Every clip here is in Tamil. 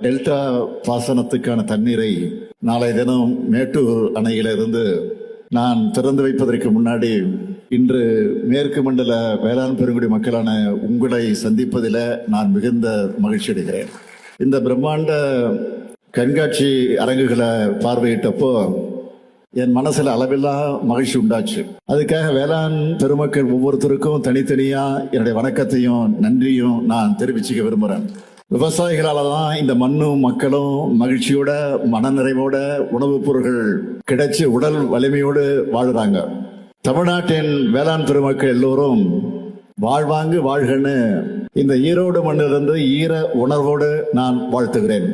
டெல்டா பாசனத்துக்கான தண்ணீரை நாளை தினம் மேட்டூர் அணையிலிருந்து நான் திறந்து வைப்பதற்கு முன்னாடி இன்று மேற்கு மண்டல வேளாண் பெருங்குடி மக்களான உங்களை சந்திப்பதில் நான் மிகுந்த மகிழ்ச்சி அடைகிறேன். இந்த பிரம்மாண்ட கண்காட்சி அரங்குகளை பார்வையிட்டப்போ என் மனசுல அளவில்லா மகிழ்ச்சி உண்டாச்சு. அதுக்காக வேளாண் பெருமக்கள் ஒவ்வொருத்தருக்கும் தனித்தனியா என்னுடைய வணக்கத்தையும் நன்றியும் நான் தெரிவிச்சுக்க விரும்புறேன். விவசாயிகளால தான் இந்த மண்ணும் மக்களும் மகிழ்ச்சியோட மனநிறைவோட உணவுப் பொருட்கள் கிடைச்சு உடல் வலிமையோடு வாழுறாங்க. தமிழ்நாட்டின் வேளாண் பெருமக்கள் எல்லோரும் வாழ்வாங்கு வாழ்கன்னு இந்த ஈரோடு மண்ணிலிருந்து ஈர உணர்வோடு நான் வாழ்த்துகிறேன்.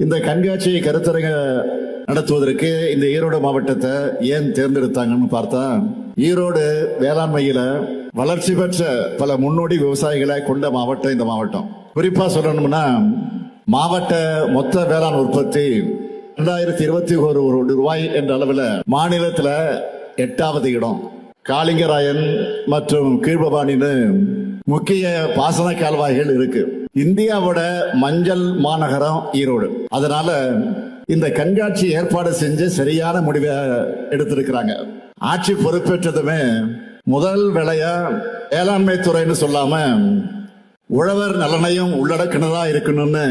இந்த கண்காட்சியை கருத்தரங்க நடத்துவதற்கு இந்த ஈரோடு மாவட்டத்தை ஏன் தேர்ந்தெடுத்தாங்கன்னு பார்த்தா, ஈரோடு வேளாண்மையில வளர்ச்சி பெற்ற பல முன்னோடி விவசாயிகளை கொண்ட மாவட்டம் இந்த மாவட்டம். குறிப்பா சொல்லணும்னா, மாவட்ட மொத்த வேளாண் உற்பத்தி 2021 கோடி ரூபாய் என்ற அளவில் மாநிலத்துல 8வது இடம். காளிங்கராயன் மற்றும் கீழ்பவானின்னு முக்கிய பாசன கால்வாய்கள் இருக்கு. இந்தியாவோட மஞ்சள் மாநகரம் ஈரோடு. அதனால இந்த கண்காட்சி ஏற்பாடு செஞ்சு சரியான முடிவை எடுத்திருக்கிறாங்க. ஆட்சி பொறுப்பேற்றதுமே முதல் வேலையா வேளாண்மை துறைன்னு சொல்லாம உழவர் நலனையும் உள்ளடக்கினதா இருக்கணும்னு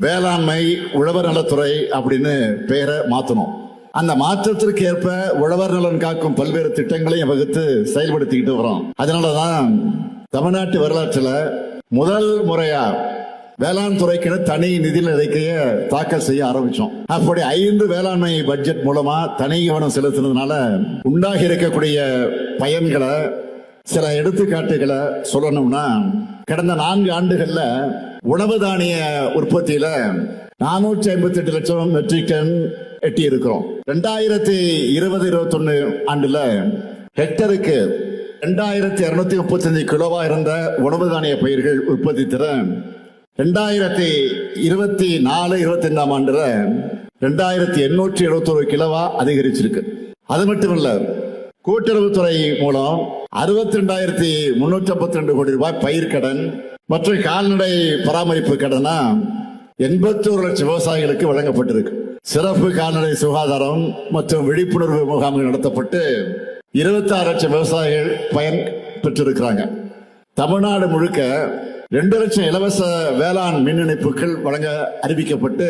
வேளாண்மை உழவர் நலத்துறை அப்படின்னு பெயரை மாத்தணும். அந்த மாற்றத்திற்கு ஏற்ப உழவர் நலன் காக்கும் பல்வேறு திட்டங்களையும் வகுத்து செயல்படுத்திக்கிட்டு வரோம். அதனாலதான் தமிழ்நாட்டு வரலாற்றுல முதல் முறையா வேளாண் துறைக்கு தனி நிதி அறிக்கையை தாக்கல் செய்ய ஆரம்பிச்சோம். அப்படி 5 வேளாண்மை பட்ஜெட் மூலமா தனி கவனம் செலுத்தினதுனால உண்டாகி இருக்கக்கூடிய பயன்களை சில எடுத்துக்காட்டுகளை சொல்லணும்னா, கடந்த 4 ஆண்டுகள்ல உணவு தானிய உற்பத்தியில 458 லட்சம் மெட்ரிக் டன் எட்டி இருக்கிறோம். 2020-21 ஆண்டுல ஹெக்டருக்கு 2235 கிலோவா இருந்த உணவு தானிய பயிர்கள் உற்பத்தி திறன் 2024-25 ஆண்டுல 2871 கிலோவா அதிகரிச்சிருக்கு. அது மட்டுமல்ல, கூட்டுறவுத்துறை மூலம் 62,352 கோடி ரூபாய் பயிர் கடன் மற்றும் கால்நடை பராமரிப்பு கடனா 81 லட்சம் விவசாயிகளுக்கு வழங்கப்பட்டிருக்கு. சிறப்பு கால்நடை சுகாதாரம் மற்றும் விழிப்புணர்வு முகாம்கள் நடத்தப்பட்டு 26 லட்சம் விவசாயிகள் பயன் பெற்றிருக்கிறாங்க. தமிழ்நாடு முழுக்க 2 லட்சம் இலவச வேளாண் மின் இணைப்புகள் வழங்க அறிவிக்கப்பட்டு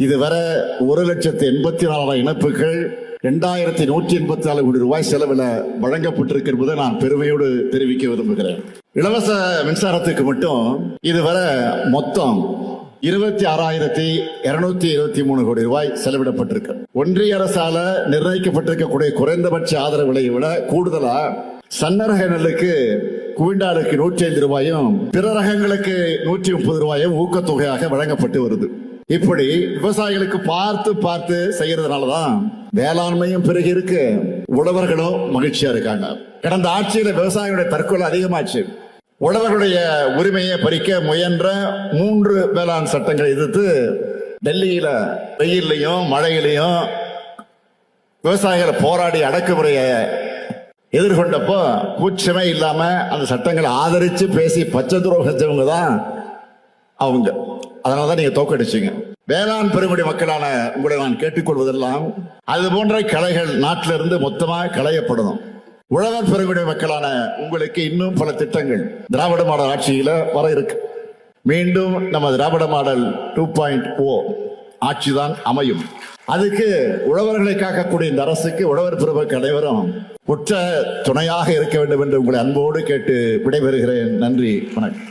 இதுவரை 1,84,000 இணைப்புகள் 2,184 கோடி ரூபாய் செலவில் வழங்கப்பட்டிருக்கு என்பதை நான் பெருமையோடு தெரிவிக்க விரும்புகிறேன். இலவச மின்சாரத்துக்கு மட்டும் இதுவரை மொத்தம் 26,223 கோடி ரூபாய் செலவிடப்பட்டிருக்கு. ஒன்றிய அரசால நிர்ணயிக்கப்பட்டிருக்கக்கூடிய குறைந்தபட்ச ஆதரவு விலையை விட கூடுதலா சன்னரக நெல்லுக்கு குவிண்டாலுக்கு 105 ரூபாயும் பிற ரகங்களுக்கு 130 ரூபாயும் ஊக்கத்தொகையாக வழங்கப்பட்டு வருது. இப்படி விவசாயிகளுக்கு பார்த்து பார்த்து செய்யறதுனாலதான் வேளாண்மையும் பெருகி இருக்கு, உழவர்களும் மகிழ்ச்சியா இருக்காங்க. கடந்த ஆட்சியில விவசாயிகளுடைய தற்கொலை அதிகமாச்சு. உழவர்களுடைய உரிமையை பறிக்க முயன்ற 3 வேளாண் சட்டங்களை எதிர்த்து டெல்லியில வெயிலையும் மழையிலையும் விவசாயிகளை போராடி அடக்குமுறையை எதிர்கொண்டப்போ கூச்சமே இல்லாம அந்த சட்டங்களை ஆதரிச்சு பேசி பச்சை துரோகம் செஞ்சவங்க தான் அவங்க. அதனாலதான் நீங்க தோக்கடிச்சீங்க. வேளாண் பெருங்குடி மக்களான உங்களை நான் கேட்டுக்கொள்வதெல்லாம் அது போன்ற கலைகள் நாட்டிலிருந்து மொத்தமா களையப்படணும். உழவர் பெருங்குடி மக்களான உங்களுக்கு இன்னும் பல திட்டங்கள் திராவிட மாடல் ஆட்சியில வர இருக்கு. மீண்டும் நம்ம திராவிட மாடல் 2.0 ஆட்சிதான் அமையும். அதுக்கு உழவர்களை காக்கக்கூடிய இந்த அரசுக்கு உழவர் பெருமக்கள் அனைவரும் உற்ற துணையாக இருக்க வேண்டும் என்று உங்களை அன்போடு கேட்டு விடைபெறுகிறேன். நன்றி, வணக்கம்.